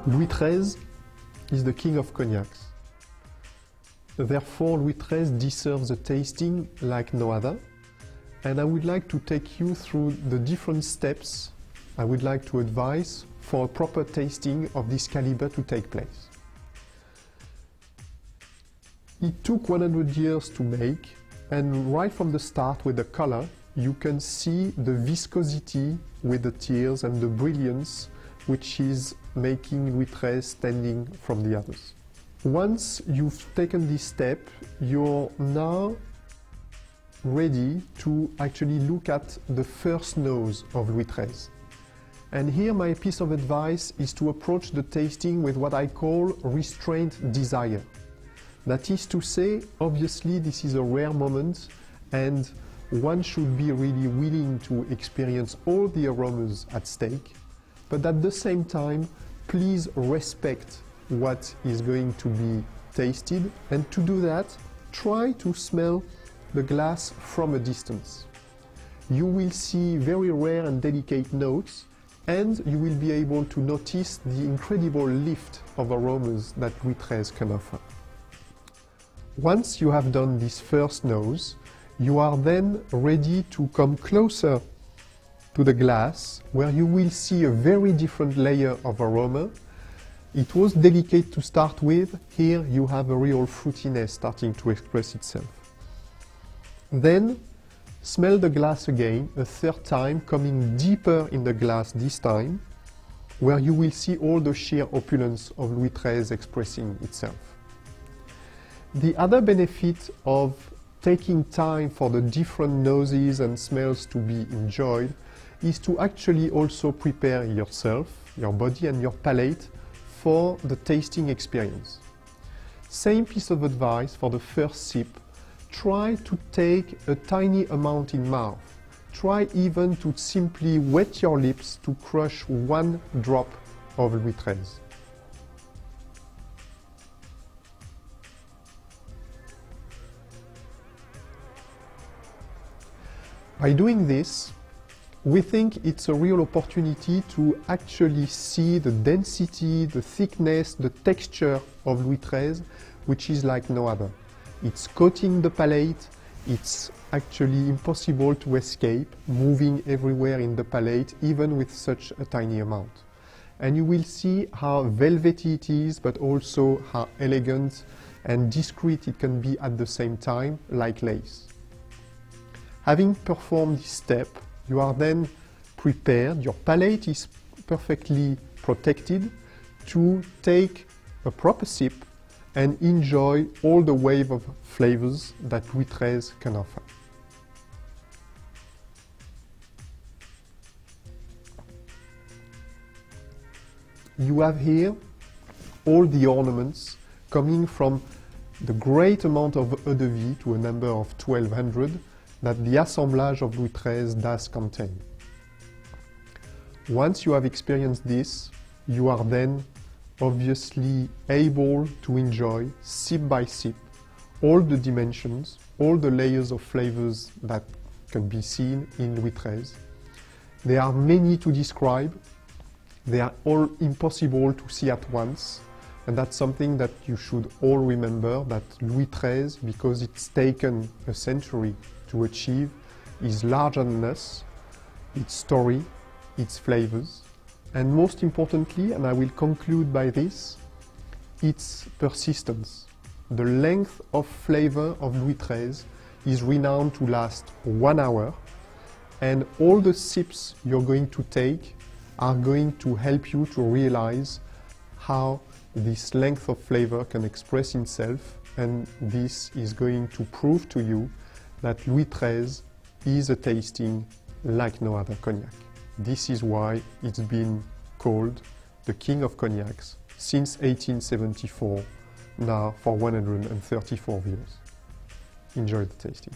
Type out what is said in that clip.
Louis XIII is the king of cognacs. Therefore, Louis XIII deserves a tasting like no other. And I would like to take you through the different steps I would like to advise for a proper tasting of this caliber to take place. It took 100 years to make, and right from the start with the color, you can see the viscosity with the tears and the brilliance which is making Louis XIII standing from the others. Once you've taken this step, you're now ready to actually look at the first nose of Louis XIII. And here my piece of advice is to approach the tasting with what I call restrained desire. That is to say, obviously this is a rare moment and one should be really willing to experience all the aromas at stake, but at the same time, please respect what is going to be tasted, and to do that, try to smell the glass from a distance. You will see very rare and delicate notes, and you will be able to notice the incredible lift of aromas that Louis XIII can offer. Once you have done this first nose, you are then ready to come closer to the glass, where you will see a very different layer of aroma. It was delicate to start with. Here you have a real fruitiness starting to express itself. Then smell the glass again, a third time, coming deeper in the glass this time, where you will see all the sheer opulence of Louis XIII expressing itself. The other benefit of taking time for the different noses and smells to be enjoyed is to actually also prepare yourself, your body and your palate for the tasting experience. Same piece of advice for the first sip. Try to take a tiny amount in mouth. Try even to simply wet your lips to crush one drop of Louis XIII. By doing this, we think it's a real opportunity to actually see the density, the thickness, the texture of Louis XIII, which is like no other. It's coating the palate, it's actually impossible to escape, moving everywhere in the palate, even with such a tiny amount. And you will see how velvety it is, but also how elegant and discreet it can be at the same time, like lace. Having performed this step, you are then prepared, your palate is perfectly protected to take a proper sip and enjoy all the wave of flavors that Louis XIII can offer. You have here all the ornaments coming from the great amount of eau-de-vie, to a number of 1200, that the assemblage of Louis XIII does contain. Once you have experienced this, you are then obviously able to enjoy, sip by sip, all the dimensions, all the layers of flavors that can be seen in Louis XIII. There are many to describe. They are all impossible to see at once. And that's something that you should all remember, that Louis XIII, because it's taken a century to achieve, is larger than us, its story, its flavors, and most importantly, and I will conclude by this, its persistence. The length of flavor of Louis XIII is renowned to last 1 hour, and all the sips you're going to take are going to help you to realize how this length of flavor can express itself, and this is going to prove to you that Louis XIII is a tasting like no other cognac. This is why it's been called the king of cognacs since 1874, now for 134 years. Enjoy the tasting.